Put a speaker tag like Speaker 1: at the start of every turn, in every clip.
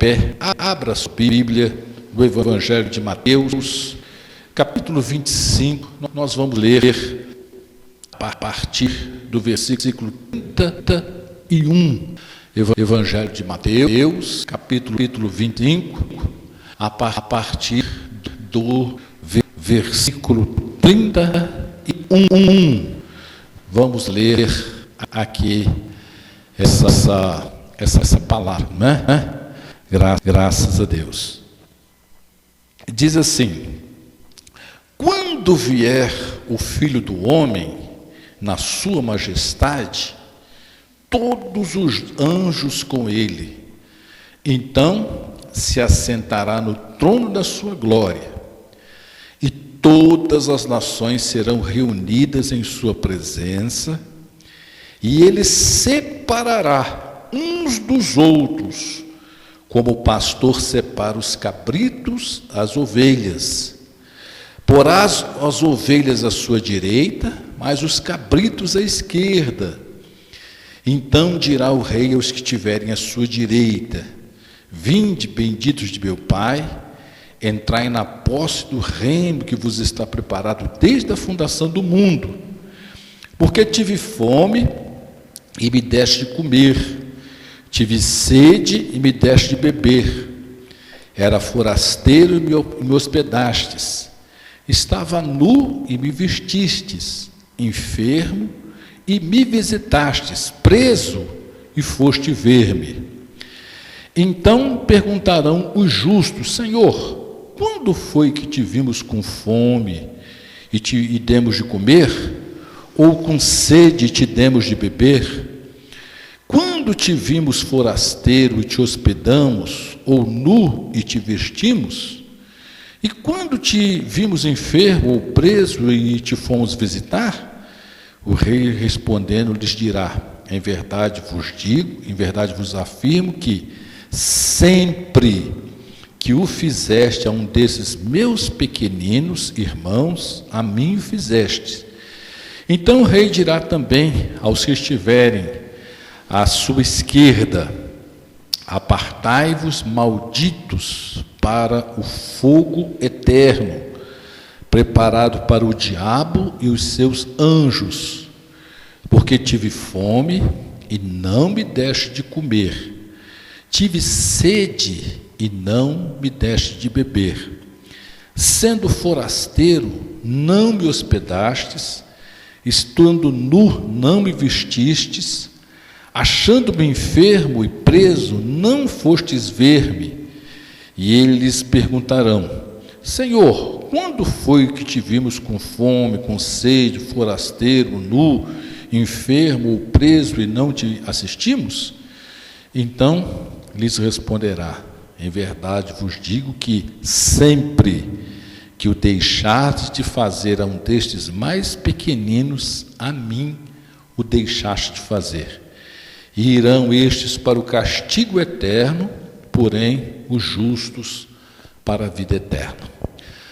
Speaker 1: pé, abra a sua Bíblia do Evangelho de Mateus, capítulo 25, nós vamos ler a partir do versículo 31. Evangelho de Mateus, capítulo 25, a partir do versículo 31. Vamos ler aqui essa palavra, né? Graças a Deus. Diz assim: quando vier o Filho do Homem na sua majestade, todos os anjos com ele, então se assentará no trono da sua glória, e todas as nações serão reunidas em sua presença, e ele separará uns dos outros, como o pastor separa os cabritos das ovelhas. Porá as ovelhas à sua direita, mas os cabritos à esquerda. Então dirá o rei aos que estiverem à sua direita: vinde, benditos de meu Pai, entrai na posse do reino que vos está preparado desde a fundação do mundo. Porque tive fome e me deste de comer, tive sede e me deste de beber, era forasteiro e me hospedastes, estava nu e me vestistes, enfermo e me visitastes, preso e foste ver-me. Então perguntarão os justos: Senhor, quando foi que te vimos com fome e demos de comer? Ou com sede e te demos de beber? Quando te vimos forasteiro e te hospedamos? Ou nu e te vestimos? E quando te vimos enfermo ou preso e te fomos visitar? O rei respondendo lhes dirá: em verdade vos digo, em verdade vos afirmo que sempre que o fizeste a um desses meus pequeninos irmãos, a mim o fizeste. Então o rei dirá também aos que estiverem à sua esquerda: apartai-vos, malditos, para o fogo eterno, preparado para o diabo e os seus anjos, porque tive fome e não me deste de comer, tive sede e não me deste de beber, sendo forasteiro não me hospedastes, estando nu não me vestistes, achando-me enfermo e preso não fostes ver-me. E eles perguntarão: Senhor, quando foi que te vimos com fome, com sede, forasteiro, nu, enfermo ou preso e não te assistimos? Então lhes responderá: em verdade vos digo que sempre que o deixaste de fazer a um destes mais pequeninos, a mim o deixaste de fazer. E irão estes para o castigo eterno, porém os justos para a vida eterna.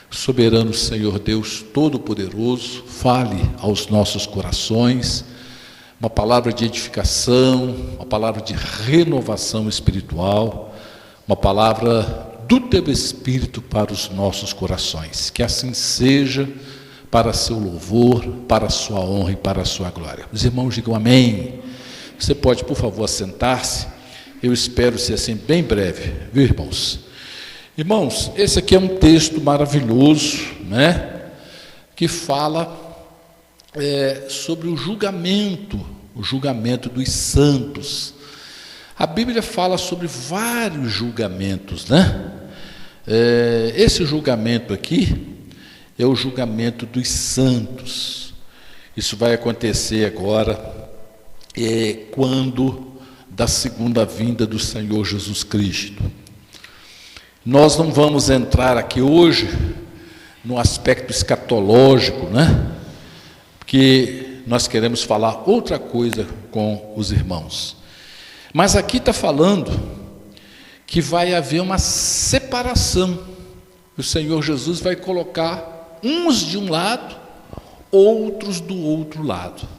Speaker 1: Soberano Senhor Deus Todo-Poderoso, fale aos nossos corações uma palavra de edificação, uma palavra de renovação espiritual, uma palavra do Teu Espírito para os nossos corações. Que assim seja, para seu louvor, para a sua honra e para a sua glória. Os irmãos digam amém. Você pode, por favor, assentar-se. Eu espero ser assim bem breve, viu, irmãos? Irmãos, esse aqui é um texto maravilhoso, né? Que fala sobre o julgamento dos santos. A Bíblia fala sobre vários julgamentos, né? Esse julgamento aqui é o julgamento dos santos. Isso vai acontecer agora, quando da segunda vinda do Senhor Jesus Cristo. Nós não vamos entrar aqui hoje no aspecto escatológico, né? Porque nós queremos falar outra coisa com os irmãos. Mas aqui está falando que vai haver uma separação. O Senhor Jesus vai colocar uns de um lado, outros do outro lado.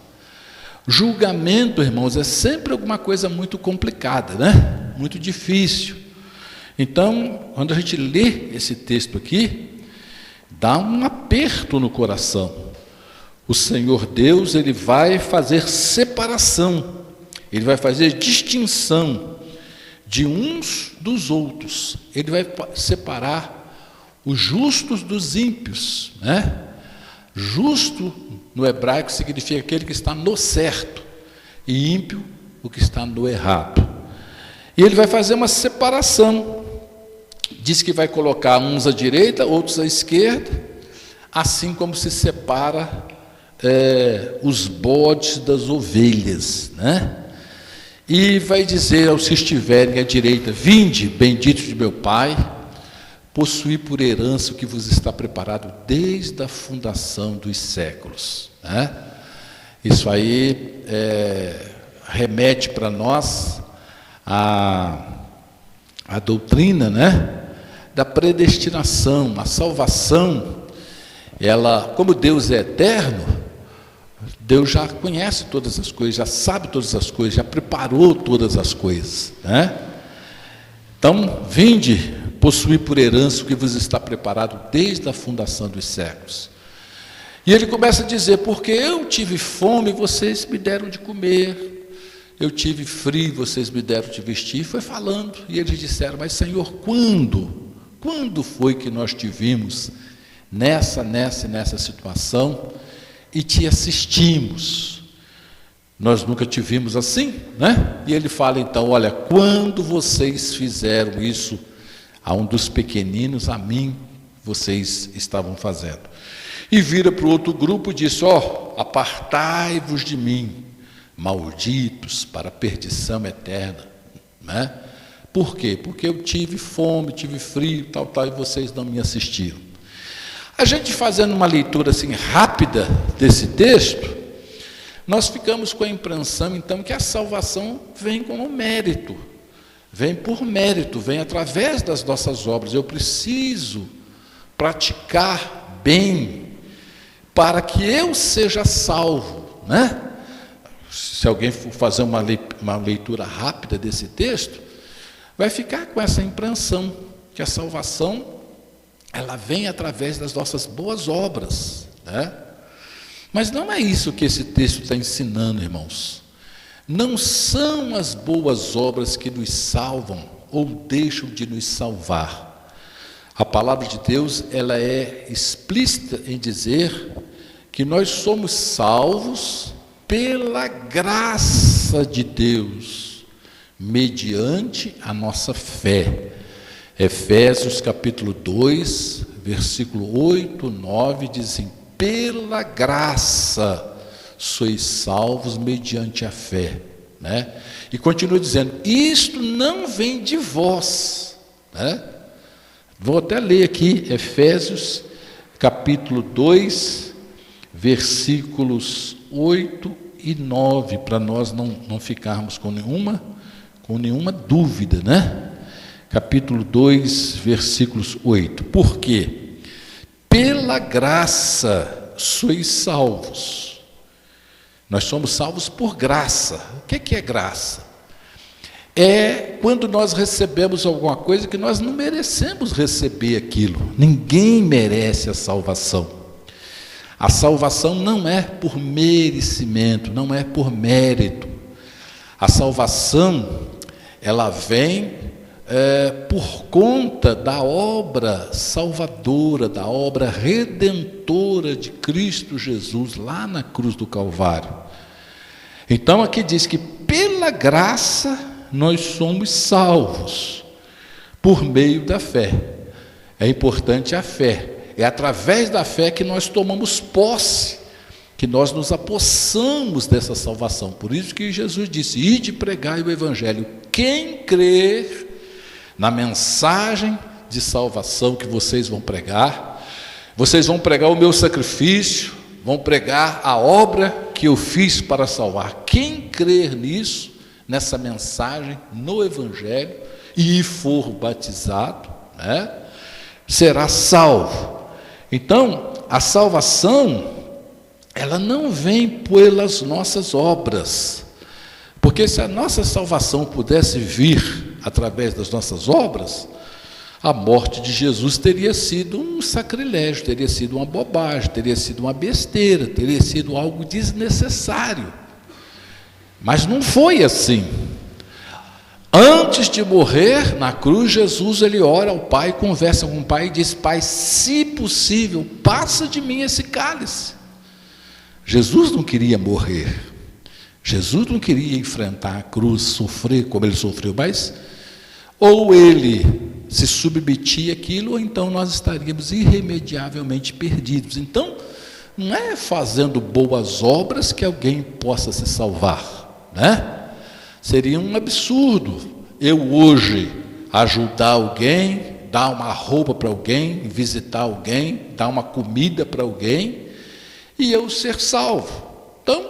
Speaker 1: Julgamento, irmãos, é sempre alguma coisa muito complicada, né? Muito difícil. Então, quando a gente lê esse texto aqui, dá um aperto no coração. O Senhor Deus, Ele vai fazer separação, Ele vai fazer distinção de uns dos outros. Ele vai separar os justos dos ímpios, né? Justo no hebraico significa aquele que está no certo, e ímpio o que está no errado. E ele vai fazer uma separação. Diz que vai colocar uns à direita, outros à esquerda, assim como se separa os bodes das ovelhas, né? E vai dizer aos que estiverem à direita: vinde, benditos de meu Pai, possuí por herança o que vos está preparado desde a fundação dos séculos, né? Isso aí remete para nós a doutrina, né, da predestinação. A salvação, ela, como Deus é eterno, Deus já conhece todas as coisas, já sabe todas as coisas, já preparou todas as coisas, né? Então, vinde, possuir por herança o que vos está preparado desde a fundação dos séculos. E ele começa a dizer: porque eu tive fome, vocês me deram de comer, eu tive frio, vocês me deram de vestir. E foi falando, e eles disseram: mas Senhor, quando foi que nós te vimos nessa situação e te assistimos? Nós nunca te vimos assim, né? E ele fala então: olha, quando vocês fizeram isso a um dos pequeninos, a mim vocês estavam fazendo. E vira para o outro grupo e disse: apartai-vos de mim, malditos, para a perdição eterna, né? Por quê? Porque eu tive fome, tive frio, tal, e vocês não me assistiram. A gente fazendo uma leitura assim rápida desse texto, nós ficamos com a impressão então que a salvação vem com o mérito, vem por mérito, vem através das nossas obras. Eu preciso praticar bem para que eu seja salvo, né? Se alguém for fazer uma leitura rápida desse texto, vai ficar com essa impressão que a salvação, ela vem através das nossas boas obras, né? Mas não é isso que esse texto está ensinando, irmãos. Não são as boas obras que nos salvam ou deixam de nos salvar. A palavra de Deus, ela é explícita em dizer que nós somos salvos pela graça de Deus, mediante a nossa fé. Efésios capítulo 2, versículo 8, 9, dizem: pela graça sois salvos mediante a fé, né? E continua dizendo: isto não vem de vós, né? Vou até ler aqui, Efésios capítulo 2, versículos 8 e 9, para nós não ficarmos com nenhuma dúvida, né? Capítulo 2, versículos 8. Por quê? Pela graça sois salvos. Nós somos salvos por graça. O que é graça? É quando nós recebemos alguma coisa que nós não merecemos receber aquilo. Ninguém merece a salvação. A salvação não é por merecimento, não é por mérito. A salvação, ela vem por conta da obra salvadora, da obra redentora de Cristo Jesus, lá na cruz do Calvário. Então aqui diz que pela graça nós somos salvos, por meio da fé. É importante a fé. É através da fé que nós tomamos posse, que nós nos apossamos dessa salvação. Por isso que Jesus disse: ide pregai o evangelho. Quem crer na mensagem de salvação que vocês vão pregar o meu sacrifício, vão pregar a obra que eu fiz para salvar. Quem crer nisso, nessa mensagem, no evangelho, e for batizado, né, será salvo. Então, a salvação, ela não vem pelas nossas obras, porque se a nossa salvação pudesse vir através das nossas obras, a morte de Jesus teria sido um sacrilégio, teria sido uma bobagem, teria sido uma besteira, teria sido algo desnecessário. Mas não foi assim. Antes de morrer na cruz, Jesus ele ora ao Pai, conversa com o Pai e diz: Pai, se possível, passa de mim esse cálice. Jesus não queria morrer, Jesus não queria enfrentar a cruz, sofrer como ele sofreu, mas ou ele se submetia àquilo, ou então nós estaríamos irremediavelmente perdidos. Então, não é fazendo boas obras que alguém possa se salvar, né? Seria um absurdo eu hoje ajudar alguém, dar uma roupa para alguém, visitar alguém, dar uma comida para alguém e eu ser salvo. Então,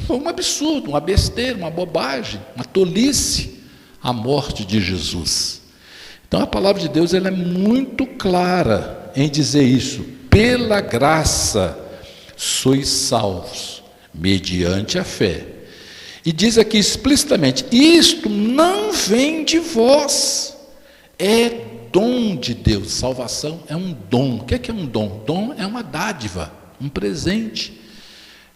Speaker 1: foi um absurdo, uma besteira, uma bobagem, uma tolice a morte de Jesus. Então a palavra de Deus ela é muito clara em dizer isso: pela graça sois salvos, mediante a fé. E diz aqui explicitamente: isto não vem de vós, é dom de Deus. Salvação é um dom. O que é um dom? Dom é uma dádiva, um presente.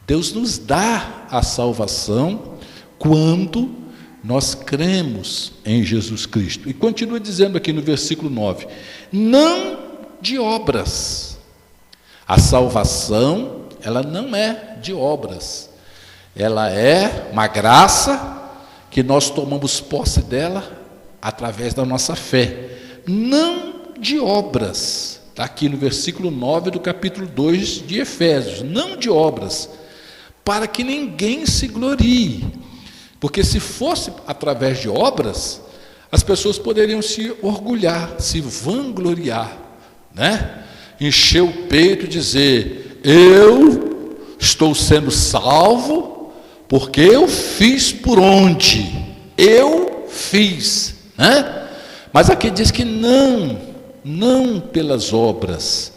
Speaker 1: Deus nos dá a salvação quando nós cremos em Jesus Cristo. E continua dizendo aqui no versículo 9: não de obras. A salvação, ela não é de obras. Ela é uma graça que nós tomamos posse dela através da nossa fé. Não de obras. Está aqui no versículo 9 do capítulo 2 de Efésios. Não de obras, para que ninguém se glorie. Porque se fosse através de obras, as pessoas poderiam se orgulhar, se vangloriar, né? Encher o peito e dizer: eu estou sendo salvo porque eu fiz por onde? Eu fiz, né? Mas aqui diz que não pelas obras,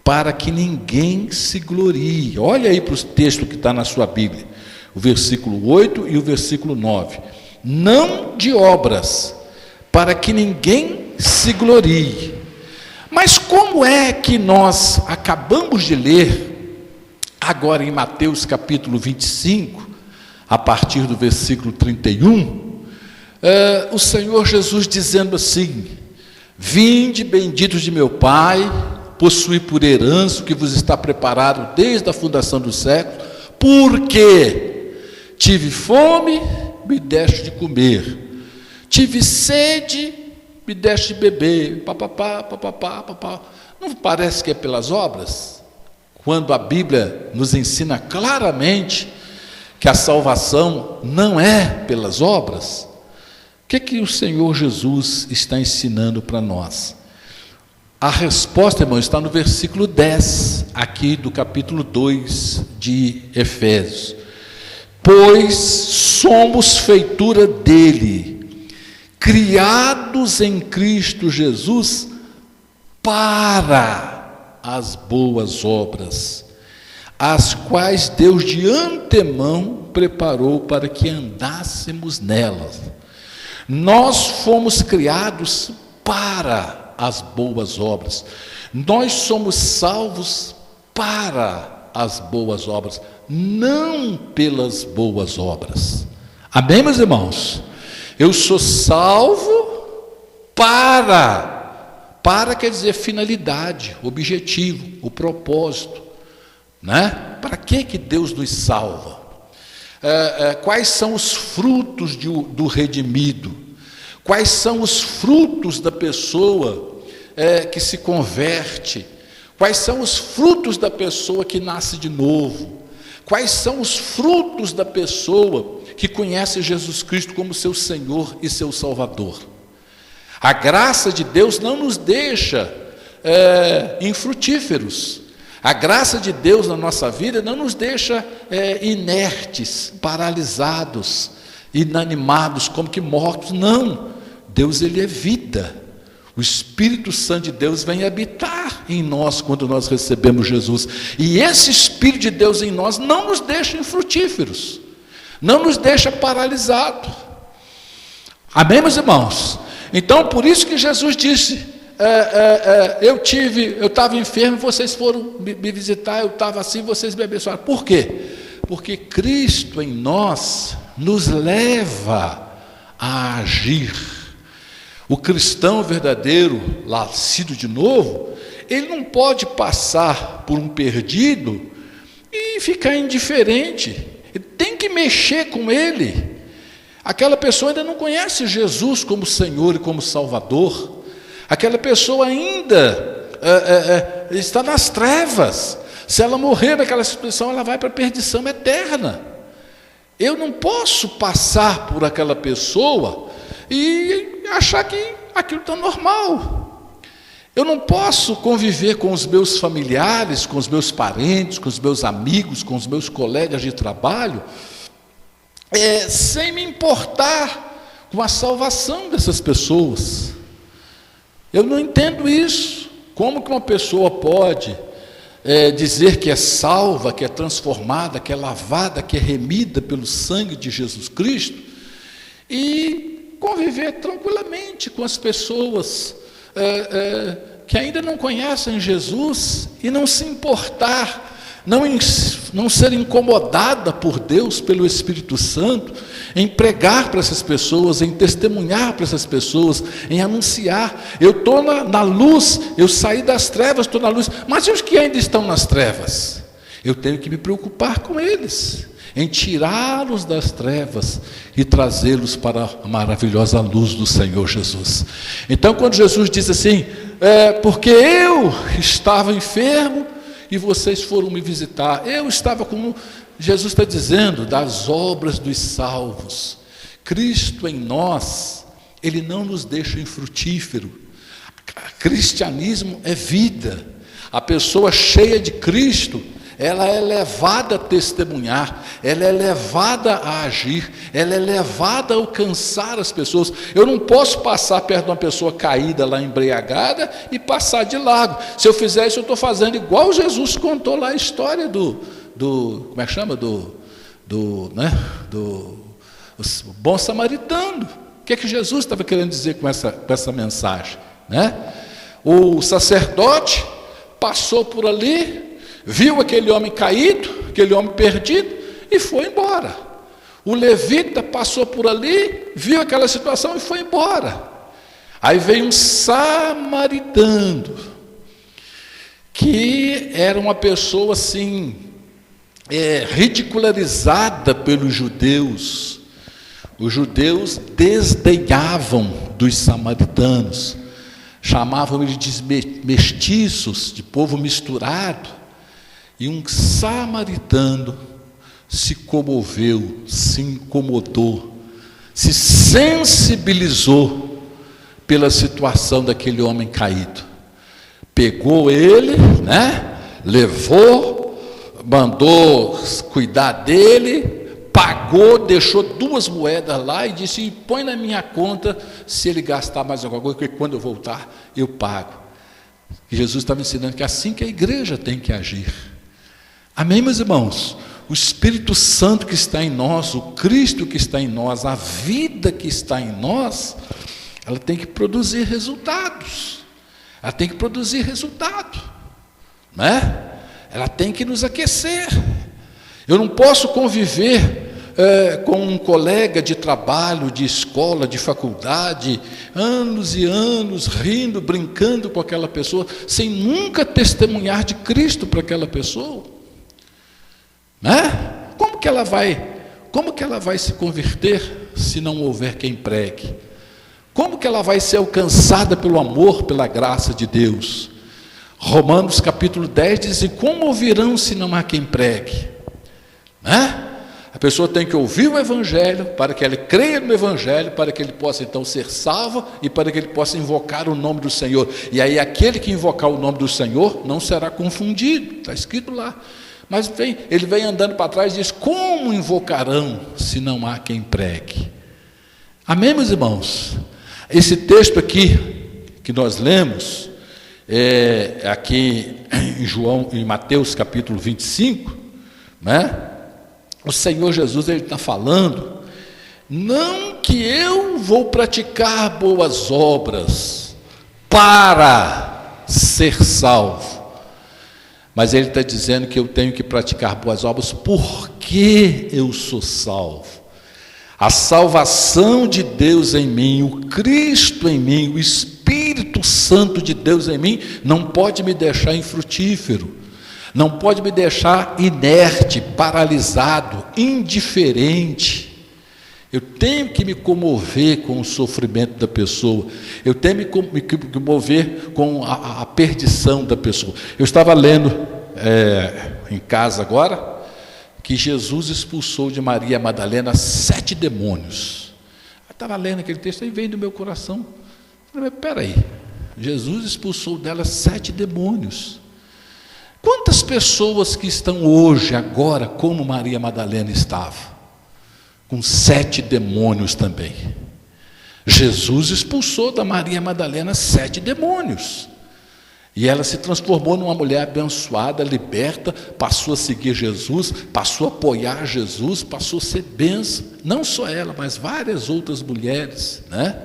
Speaker 1: para que ninguém se glorie. Olha aí para o texto que está na sua Bíblia, o versículo 8 e o versículo 9. Não de obras, para que ninguém se glorie. Mas como é que nós acabamos de ler, agora em Mateus capítulo 25, a partir do versículo 31, o Senhor Jesus dizendo assim: vinde benditos de meu Pai, possui por herança o que vos está preparado desde a fundação do século, porque tive fome, me deste de comer, tive sede, me deste de beber, papapá, papapá, papapá. Não parece que é pelas obras? Quando a Bíblia nos ensina claramente que a salvação não é pelas obras. O que o Senhor Jesus está ensinando para nós? A resposta, irmão, está no versículo 10, aqui do capítulo 2 de Efésios. Pois somos feitura dele, criados em Cristo Jesus para as boas obras, as quais Deus de antemão preparou para que andássemos nelas. Nós fomos criados para as boas obras. Nós somos salvos para as boas obras, não pelas boas obras. Amém, meus irmãos? Eu sou salvo para quer dizer finalidade, objetivo, o propósito. Né? Para que Deus nos salva? Quais são os frutos do redimido? Quais são os frutos da pessoa que se converte? Quais são os frutos da pessoa que nasce de novo? Quais são os frutos da pessoa que conhece Jesus Cristo como seu Senhor e seu Salvador? A graça de Deus não nos deixa infrutíferos. A graça de Deus na nossa vida não nos deixa inertes, paralisados, inanimados, como que mortos. Não, Deus ele é vida. O Espírito Santo de Deus vem habitar em nós quando nós recebemos Jesus. E esse Espírito de Deus em nós não nos deixa infrutíferos, não nos deixa paralisados. Amém, meus irmãos? Então, por isso que Jesus disse: eu estava enfermo, vocês foram me visitar, eu estava assim, vocês me abençoaram. Por quê? Porque Cristo em nós nos leva a agir. O cristão verdadeiro, nascido de novo, ele não pode passar por um perdido e ficar indiferente. Ele tem que mexer com ele. Aquela pessoa ainda não conhece Jesus como Senhor e como Salvador. Aquela pessoa ainda está nas trevas. Se ela morrer naquela situação, ela vai para a perdição eterna. Eu não posso passar por aquela pessoa e achar que aquilo está normal. Eu não posso conviver com os meus familiares, com os meus parentes, com os meus amigos, com os meus colegas de trabalho, sem me importar com a salvação dessas pessoas. Eu não entendo isso. Como que uma pessoa pode dizer que é salva, que é transformada, que é lavada, que é remida pelo sangue de Jesus Cristo e conviver tranquilamente com as pessoas que ainda não conhecem Jesus e não se importar, não ser incomodada por Deus, pelo Espírito Santo, em pregar para essas pessoas, em testemunhar para essas pessoas, em anunciar. Eu estou na luz, eu saí das trevas, estou na luz, mas e os que ainda estão nas trevas? Eu tenho que me preocupar com eles, em tirá-los das trevas e trazê-los para a maravilhosa luz do Senhor Jesus. Então, quando Jesus diz assim, porque eu estava enfermo e vocês foram me visitar, eu estava como Jesus está dizendo, das obras dos salvos. Cristo em nós, Ele não nos deixa infrutífero. Cristianismo é vida. A pessoa cheia de Cristo, ela é levada a testemunhar, ela é levada a agir, ela é levada a alcançar as pessoas. Eu não posso passar perto de uma pessoa caída lá, embriagada, e passar de largo. Se eu fizer isso, eu estou fazendo igual Jesus contou lá a história como é que chama? Do bom samaritano. O que é que Jesus estava querendo dizer com essa mensagem? O sacerdote passou por ali, viu aquele homem caído, aquele homem perdido, e foi embora. O levita passou por ali, viu aquela situação e foi embora. Aí veio um samaritano, que era uma pessoa assim, ridicularizada pelos judeus. Os judeus desdenhavam dos samaritanos, chamavam eles de mestiços, de povo misturado. E um samaritano se comoveu, se incomodou, se sensibilizou pela situação daquele homem caído. Pegou ele, levou, mandou cuidar dele, pagou, deixou 2 moedas lá e disse, põe na minha conta, se ele gastar mais alguma coisa, porque quando eu voltar, eu pago. E Jesus estava ensinando que é assim que a igreja tem que agir. Amém, meus irmãos? O Espírito Santo que está em nós, o Cristo que está em nós, a vida que está em nós, ela tem que produzir resultados. Ela tem que produzir resultado, Ela tem que nos aquecer. Eu não posso conviver com um colega de trabalho, de escola, de faculdade, anos e anos, rindo, brincando com aquela pessoa, sem nunca testemunhar de Cristo para aquela pessoa. Como que ela vai se converter se não houver quem pregue? Como que ela vai ser alcançada pelo amor, pela graça de Deus? Romanos capítulo 10 diz, como ouvirão se não há quem pregue? A pessoa tem que ouvir o Evangelho, para que ela creia no Evangelho, para que ele possa então ser salvo, e para que ele possa invocar o nome do Senhor. E aí aquele que invocar o nome do Senhor, não será confundido, está escrito lá. Mas ele vem andando para trás e diz, como invocarão se não há quem pregue? Amém, meus irmãos? Esse texto aqui, que nós lemos, aqui em Mateus capítulo 25, o Senhor Jesus está falando, não que eu vou praticar boas obras, para ser salvo. Mas ele está dizendo que eu tenho que praticar boas obras porque eu sou salvo. A salvação de Deus em mim, o Cristo em mim, o Espírito Santo de Deus em mim, não pode me deixar infrutífero, não pode me deixar inerte, paralisado, indiferente. Eu tenho que me comover com o sofrimento da pessoa, eu tenho que me comover com a perdição da pessoa. Eu estava lendo em casa agora, que Jesus expulsou de Maria Madalena 7 demônios. Eu estava lendo aquele texto e veio do meu coração. Eu falei, espera aí, Jesus expulsou dela 7 demônios. Quantas pessoas que estão hoje, agora, como Maria Madalena estava? Com 7 demônios também. Jesus expulsou da Maria Madalena 7 demônios. E ela se transformou numa mulher abençoada, liberta, passou a seguir Jesus, passou a apoiar Jesus, passou a ser bênção. Não só ela, mas várias outras mulheres, né?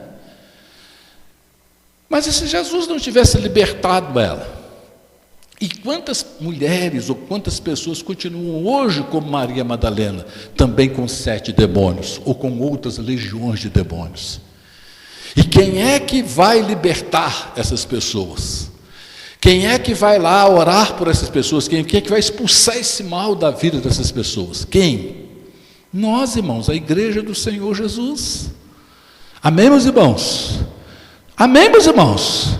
Speaker 1: Mas e se Jesus não tivesse libertado ela? E quantas mulheres ou quantas pessoas continuam hoje como Maria Madalena, também com 7 demônios, ou com outras legiões de demônios? E quem é que vai libertar essas pessoas? Quem é que vai lá orar por essas pessoas? Quem é que vai expulsar esse mal da vida dessas pessoas? Quem? Nós, irmãos, a igreja do Senhor Jesus. Amém, meus irmãos? Amém, meus irmãos?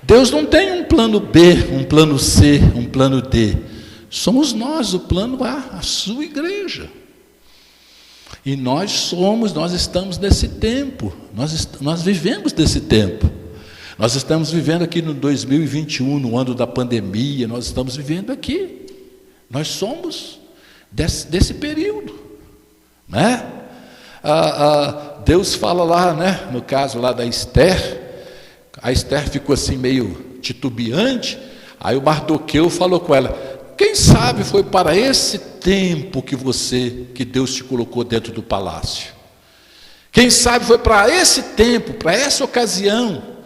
Speaker 1: Deus não tem um plano B, um plano C, um plano D. Somos nós o plano A, a sua igreja. E nós estamos nesse tempo, nós vivemos desse tempo. Nós estamos vivendo aqui no 2021, no ano da pandemia, nós estamos vivendo aqui. Nós somos desse período, né? Deus fala lá, né, no caso lá da Esther, a Esther ficou assim meio titubeante, aí o Mardoqueu falou com ela, quem sabe foi para esse tempo que Deus te colocou dentro do palácio. Quem sabe foi para esse tempo, para essa ocasião,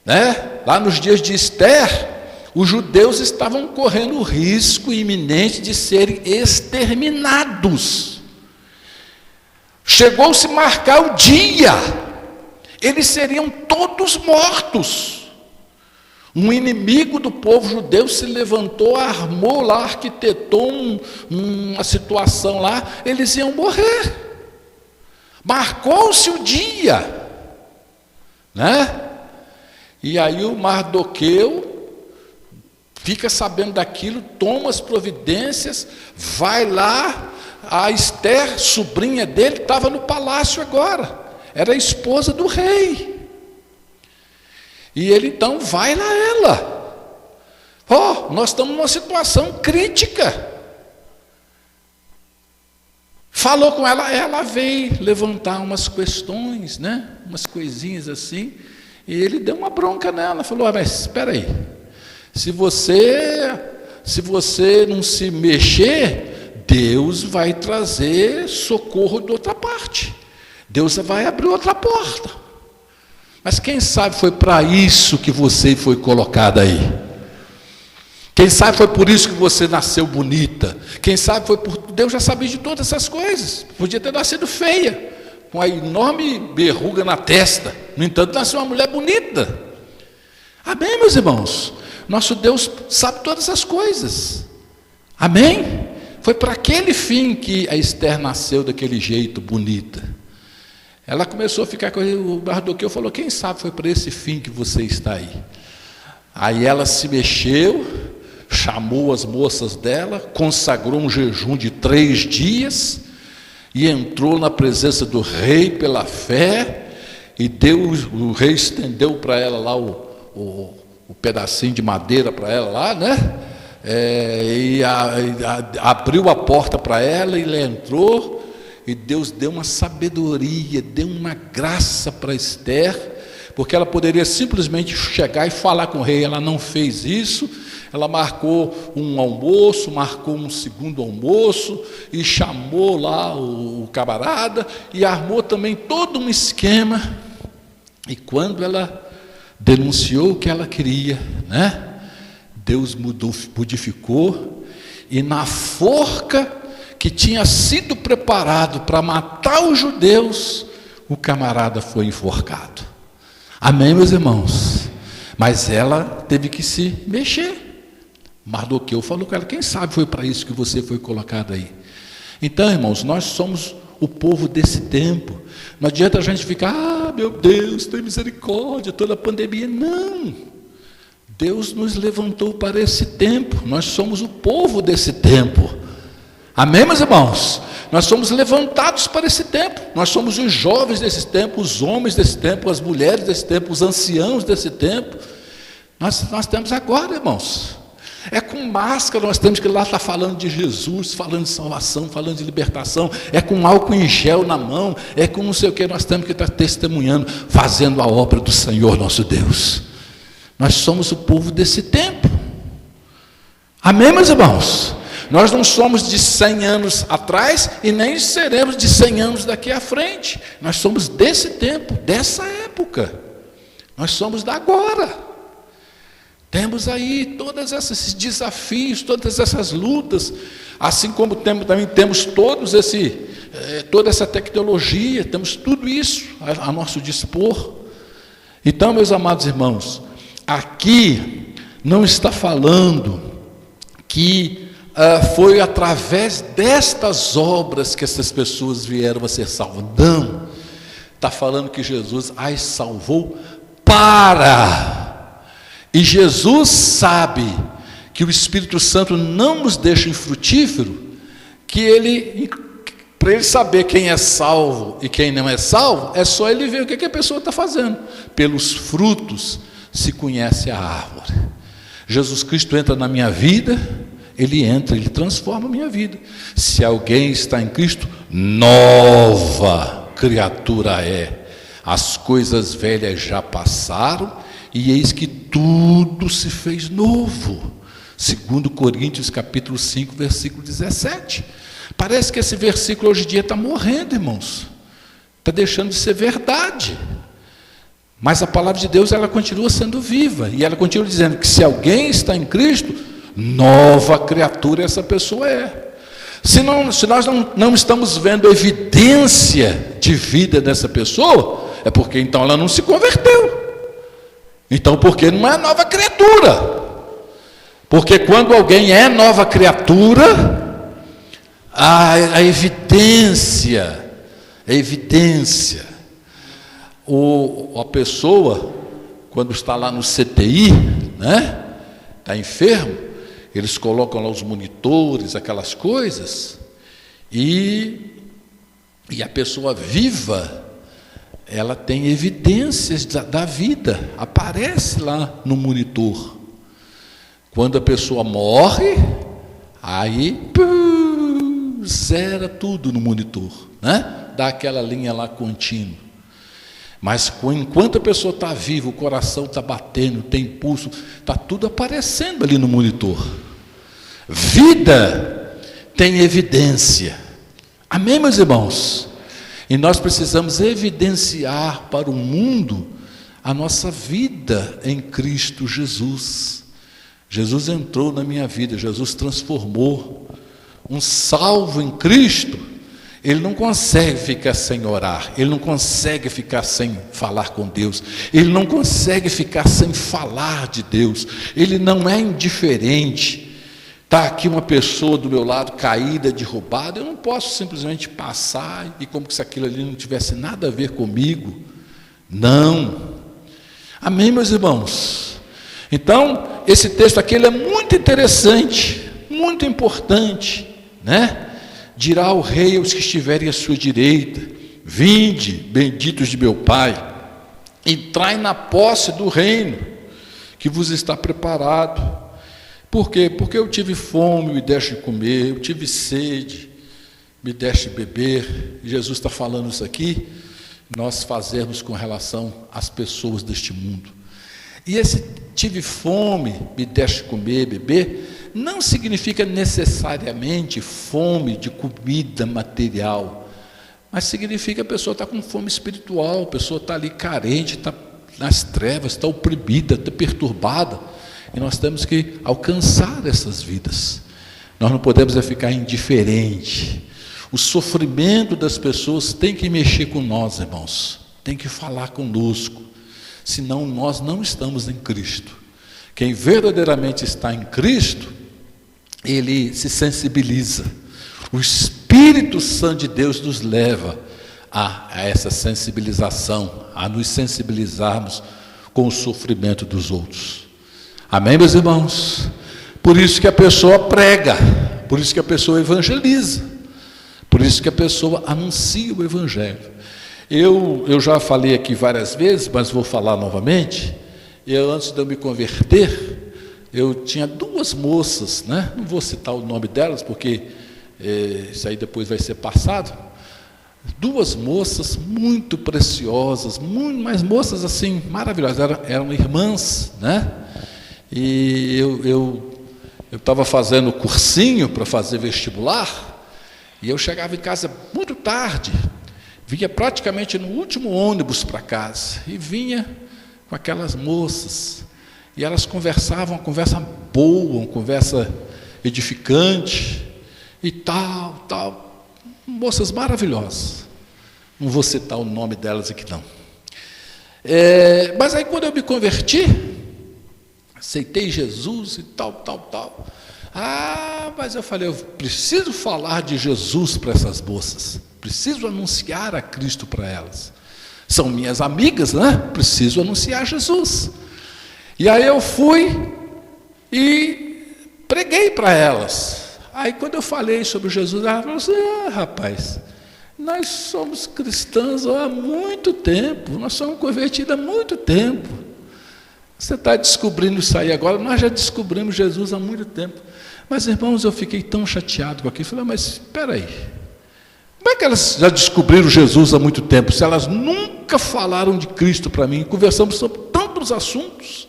Speaker 1: né? Lá nos dias de Esther, os judeus estavam correndo o risco iminente de serem exterminados. Chegou-se a marcar o dia, eles seriam todos mortos. Um inimigo do povo judeu se levantou, armou lá, arquitetou uma situação lá, eles iam morrer. Marcou-se o dia, né? E aí o Mardoqueu fica sabendo daquilo, toma as providências, vai lá, a Esther, sobrinha dele, estava no palácio agora, era a esposa do rei. E ele então vai lá ela. Nós estamos numa situação crítica. Falou com ela, ela veio levantar umas questões, né? Umas coisinhas assim. E ele deu uma bronca nela, falou, mas espera aí, se você não se mexer, Deus vai trazer socorro de outra parte, Deus vai abrir outra porta, mas quem sabe foi para isso que você foi colocada aí, quem sabe foi por isso que você nasceu bonita, quem sabe foi por, Deus já sabia de todas essas coisas, podia ter nascido feia, com a enorme verruga na testa, no entanto, nasceu uma mulher bonita. Amém, meus irmãos? Nosso Deus sabe todas as coisas. Amém? Foi para aquele fim que a Esther nasceu daquele jeito, bonita. Ela começou a ficar com o Mardoqueu, falou, quem sabe foi para esse fim que você está aí. Aí ela se mexeu, chamou as moças dela, consagrou um jejum de 3 dias, e entrou na presença do rei pela fé, e o rei estendeu para ela lá o pedacinho de madeira para ela lá, né? Abriu a porta para ela, e ela entrou, e Deus deu uma sabedoria, deu uma graça para Esther, porque ela poderia simplesmente chegar e falar com o rei, ela não fez isso. Ela marcou um almoço, marcou um segundo almoço, e chamou lá o camarada, e armou também todo um esquema, e quando ela denunciou o que ela queria, né? Deus modificou, e na forca que tinha sido preparado para matar os judeus, o camarada foi enforcado. Amém, meus irmãos? Mas ela teve que se mexer. Mardoqueu falou com ela: quem sabe foi para isso que você foi colocado aí. Então, irmãos, nós somos o povo desse tempo. Não adianta a gente ficar: meu Deus, tem misericórdia, toda a pandemia. Não, Deus nos levantou para esse tempo. Nós somos o povo desse tempo. Amém, meus irmãos? Nós somos levantados para esse tempo. Nós somos os jovens desse tempo, os homens desse tempo, as mulheres desse tempo, os anciãos desse tempo. Nós temos agora, irmãos. É com máscara, nós temos que lá estar falando de Jesus, falando de salvação, falando de libertação. É com álcool em gel na mão, é com não sei o que, nós temos que estar testemunhando, fazendo a obra do Senhor nosso Deus. Nós somos o povo desse tempo. Amém, meus irmãos? Nós não somos de 100 anos atrás e nem seremos de 100 anos daqui à frente. Nós somos desse tempo, dessa época. Nós somos da agora. Temos aí todos esses desafios, todas essas lutas, assim como também temos toda essa tecnologia, temos tudo isso a nosso dispor. Então, meus amados irmãos, aqui não está falando que foi através destas obras que essas pessoas vieram a ser salvas. Não, está falando que Jesus as salvou para... E Jesus sabe que o Espírito Santo não nos deixa infrutífero, para ele saber quem é salvo e quem não é salvo, é só ele ver o que a pessoa está fazendo. Pelos frutos se conhece a árvore. Jesus Cristo entra na minha vida, ele transforma a minha vida. Se alguém está em Cristo, nova criatura é. As coisas velhas já passaram, e eis que tudo se fez novo. 2 Coríntios capítulo 5, versículo 17. Parece que esse versículo hoje em dia está morrendo, irmãos. Está deixando de ser verdade. Mas a palavra de Deus, ela continua sendo viva. E ela continua dizendo que se alguém está em Cristo, nova criatura essa pessoa é. Se nós não estamos vendo evidência de vida dessa pessoa, é porque então ela não se converteu. Então, porque não é nova criatura. Porque quando alguém é nova criatura, a evidência, a pessoa, quando está lá no CTI, né, está enfermo, eles colocam lá os monitores, aquelas coisas, e a pessoa viva, ela tem evidências da vida, aparece lá no monitor. Quando a pessoa morre, aí zera tudo no monitor, né? Dá aquela linha lá contínua. Mas enquanto a pessoa está viva, o coração está batendo, tem pulso, está tudo aparecendo ali no monitor. Vida tem evidência. Amém, meus irmãos? E nós precisamos evidenciar para o mundo a nossa vida em Cristo Jesus. Jesus entrou na minha vida, Jesus transformou. Um salvo em Cristo, ele não consegue ficar sem orar, ele não consegue ficar sem falar com Deus, ele não consegue ficar sem falar de Deus, ele não é indiferente. Está aqui uma pessoa do meu lado caída, derrubada, eu não posso simplesmente passar e como se aquilo ali não tivesse nada a ver comigo. Não. Amém, meus irmãos? Então, esse texto aqui ele é muito interessante, muito importante, né? Dirá o rei aos que estiverem à sua direita: vinde, benditos de meu Pai, entrai na posse do reino que vos está preparado. Por quê? Porque eu tive fome, me deste de comer, eu tive sede, me deste de beber. Jesus está falando isso aqui, nós fazemos com relação às pessoas deste mundo. E esse tive fome, me deste de comer, beber, não significa necessariamente fome de comida material, mas significa que a pessoa está com fome espiritual, a pessoa está ali carente, está nas trevas, está oprimida, está perturbada, e nós temos que alcançar essas vidas. Nós não podemos ficar indiferente. O sofrimento das pessoas tem que mexer com nós, irmãos, tem que falar conosco, senão nós não estamos em Cristo. Quem verdadeiramente está em Cristo, ele se sensibiliza. O Espírito Santo de Deus nos leva a essa sensibilização, a nos sensibilizarmos com o sofrimento dos outros. Amém, meus irmãos? Por isso que a pessoa prega, por isso que a pessoa evangeliza, por isso que a pessoa anuncia o Evangelho. Eu já falei aqui várias vezes, mas vou falar novamente. Antes de eu me converter, eu tinha duas moças, né? Não vou citar o nome delas, porque isso aí depois vai ser passado. Duas moças muito preciosas, mas moças assim, maravilhosas, eram irmãs, né? E eu estava fazendo cursinho para fazer vestibular, e eu chegava em casa muito tarde, vinha praticamente no último ônibus para casa, e vinha com aquelas moças, e elas conversavam, uma conversa boa, uma conversa edificante, e tal, moças maravilhosas. Não vou citar o nome delas aqui não. Mas aí quando eu me converti, aceitei Jesus e tal. Mas eu falei, eu preciso falar de Jesus para essas moças, preciso anunciar a Cristo para elas. São minhas amigas, né? Preciso anunciar Jesus. E aí eu fui e preguei para elas. Aí quando eu falei sobre Jesus, ela falou assim, rapaz, nós somos cristãos há muito tempo, nós somos convertidos há muito tempo. Você está descobrindo isso aí agora, nós já descobrimos Jesus há muito tempo. Mas, irmãos, eu fiquei tão chateado com aquilo. Falei, mas espera aí, como é que elas já descobriram Jesus há muito tempo, se elas nunca falaram de Cristo para mim, conversamos sobre tantos assuntos?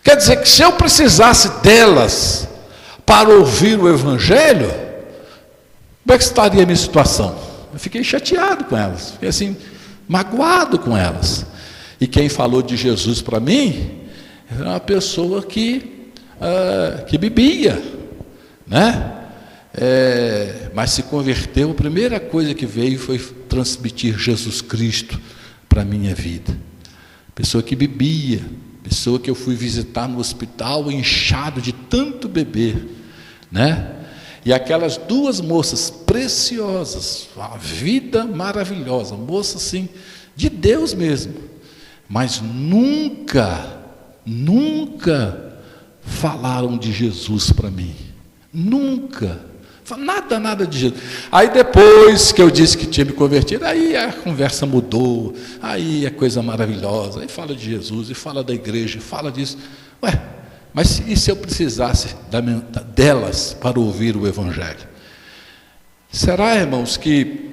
Speaker 1: Quer dizer que se eu precisasse delas para ouvir o Evangelho, como é que estaria a minha situação? Eu fiquei chateado com elas, fiquei assim, magoado com elas. E quem falou de Jesus para mim era uma pessoa que bebia, né? Mas se converteu, a primeira coisa que veio foi transmitir Jesus Cristo para a minha vida. Pessoa que bebia, pessoa que eu fui visitar no hospital inchado de tanto beber, né? E aquelas duas moças preciosas, uma vida maravilhosa, moças assim, de Deus mesmo, mas nunca falaram de Jesus para mim, nunca, nada de Jesus. Aí depois que eu disse que tinha me convertido, aí a conversa mudou, aí é coisa maravilhosa, aí fala de Jesus, e fala da igreja, fala disso. Mas e se eu precisasse delas para ouvir o Evangelho? Será, irmãos, que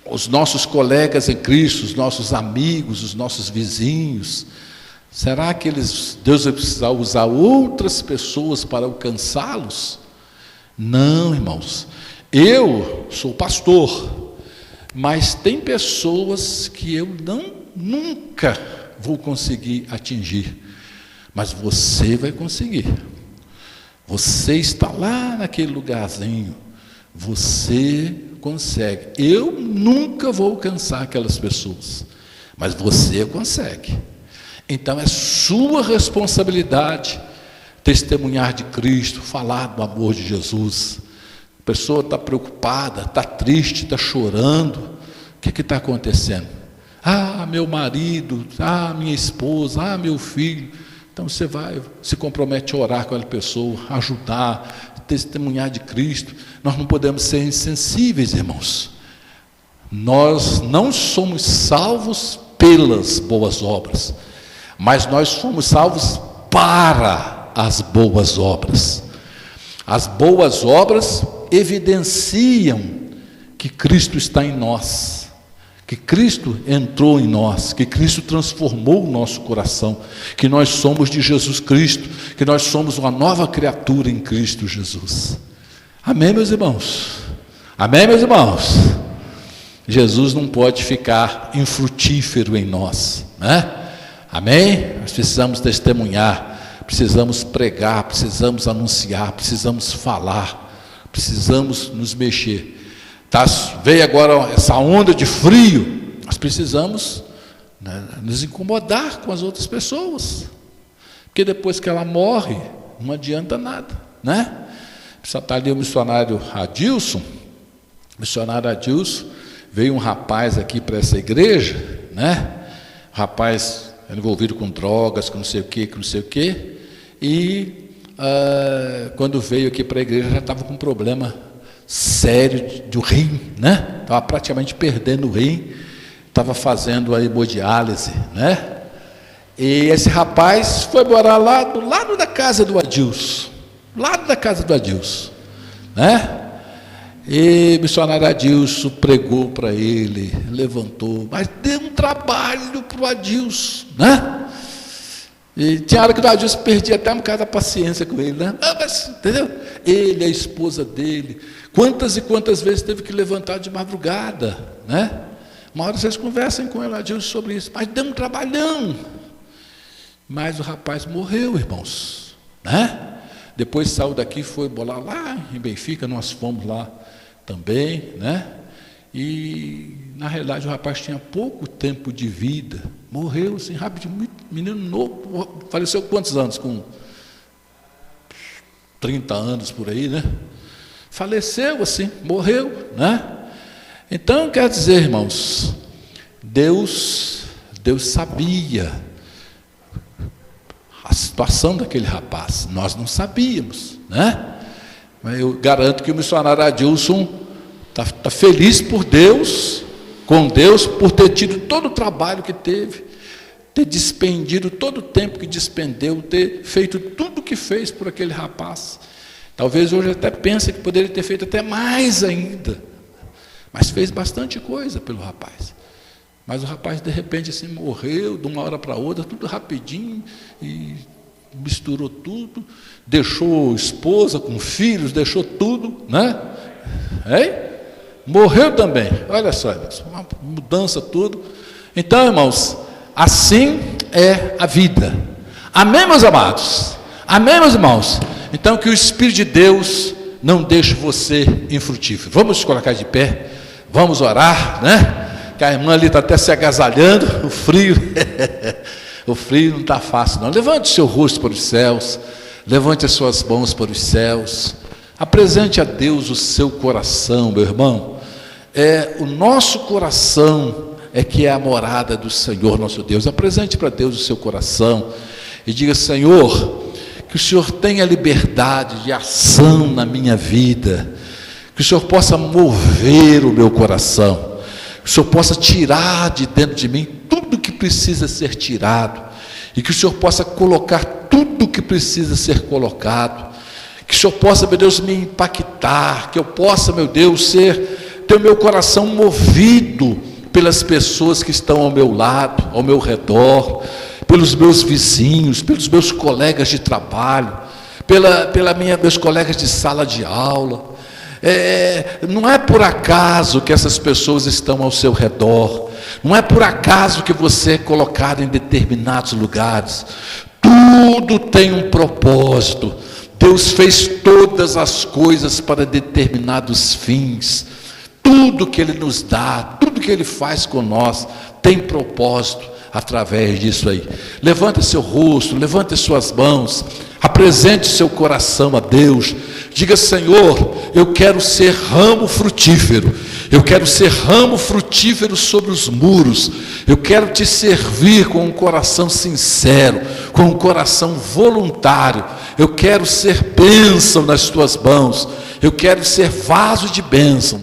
Speaker 1: os nossos colegas em Cristo, os nossos amigos, os nossos vizinhos, será que Deus vai precisar usar outras pessoas para alcançá-los? Não, irmãos. Eu sou pastor, mas tem pessoas que eu nunca vou conseguir atingir. Mas você vai conseguir. Você está lá naquele lugarzinho. Você consegue. Eu nunca vou alcançar aquelas pessoas, mas você consegue. Então é sua responsabilidade testemunhar de Cristo, falar do amor de Jesus. A pessoa está preocupada, está triste, está chorando. O que está acontecendo? Meu marido, minha esposa, meu filho. Então você vai, se compromete a orar com aquela pessoa, ajudar, testemunhar de Cristo. Nós não podemos ser insensíveis, irmãos. Nós não somos salvos pelas boas obras, mas nós somos salvos para as boas obras. As boas obras evidenciam que Cristo está em nós, que Cristo entrou em nós, que Cristo transformou o nosso coração, que nós somos de Jesus Cristo, que nós somos uma nova criatura em Cristo Jesus. Amém, meus irmãos? Amém, meus irmãos? Jesus não pode ficar infrutífero em nós, né? Amém? Nós precisamos testemunhar, precisamos pregar, precisamos anunciar, precisamos falar, precisamos nos mexer. Tá? Veio agora essa onda de frio, nós precisamos, né, nos incomodar com as outras pessoas, porque depois que ela morre, não adianta nada, né? Está ali o missionário Adilson. Veio um rapaz aqui para essa igreja, né? Rapaz envolvido com drogas, com não sei o que, e quando veio aqui para a igreja já estava com um problema sério do rim, né? Estava praticamente perdendo o rim, estava fazendo a hemodiálise, né? E esse rapaz foi morar lá do lado da casa do Adilson, né? E o missionário Adilson pregou para ele, levantou, mas deu um trabalho para o Adilson, né? E tinha hora que o Adilson perdia até um bocado da paciência com ele, né? Mas, entendeu? Ele, a esposa dele, quantas e quantas vezes teve que levantar de madrugada, né? Uma hora vocês conversem com ele, Adilson, sobre isso, mas deu um trabalhão. Mas o rapaz morreu, irmãos, né? Depois saiu daqui, foi bolar lá em Benfica, nós fomos lá também, né? E na realidade o rapaz tinha pouco tempo de vida, morreu assim rapidinho, menino novo, faleceu quantos anos? Com 30 anos por aí, né? Faleceu assim, morreu, né? Então quer dizer, irmãos, Deus sabia a situação daquele rapaz, nós não sabíamos, né? Mas eu garanto que o missionário Adilson está feliz por Deus, com Deus, por ter tido todo o trabalho que teve, ter despendido todo o tempo que despendeu, ter feito tudo o que fez por aquele rapaz. Talvez hoje até pense que poderia ter feito até mais ainda, mas fez bastante coisa pelo rapaz. Mas o rapaz de repente assim morreu de uma hora para outra, tudo rapidinho, e misturou tudo, deixou esposa com filhos, deixou tudo, né? Hein? Morreu também, olha só, uma mudança tudo. Então, irmãos, assim é a vida. Amém, meus amados? Amém, meus irmãos? Então, que o Espírito de Deus não deixe você infrutífero. Vamos nos colocar de pé, vamos orar, né? Que a irmã ali está até se agasalhando, o frio, o frio não está fácil não. Levante o seu rosto para os céus, levante as suas mãos para os céus, apresente a Deus o seu coração, meu irmão. O nosso coração é que é a morada do Senhor nosso Deus. Apresente para Deus o seu coração e diga: Senhor, que o Senhor tenha liberdade de ação na minha vida, que o Senhor possa mover o meu coração, que o Senhor possa tirar de dentro de mim tudo que precisa ser tirado, e que o Senhor possa colocar tudo que precisa ser colocado, que o Senhor possa, meu Deus, me impactar, que eu possa, meu Deus, ter o meu coração movido pelas pessoas que estão ao meu lado, ao meu redor, pelos meus vizinhos, pelos meus colegas de trabalho, meus colegas de sala de aula. Não é por acaso que essas pessoas estão ao seu redor, não é por acaso que você é colocado em determinados lugares. Tudo tem um propósito. Deus fez todas as coisas para determinados fins. Tudo que Ele nos dá, tudo que Ele faz com nós, tem propósito através disso aí. Levante seu rosto, levante suas mãos, apresente seu coração a Deus. Diga: Senhor, eu quero ser ramo frutífero, eu quero ser ramo frutífero sobre os muros, eu quero te servir com um coração sincero, com um coração voluntário, eu quero ser bênção nas tuas mãos, eu quero ser vaso de bênção.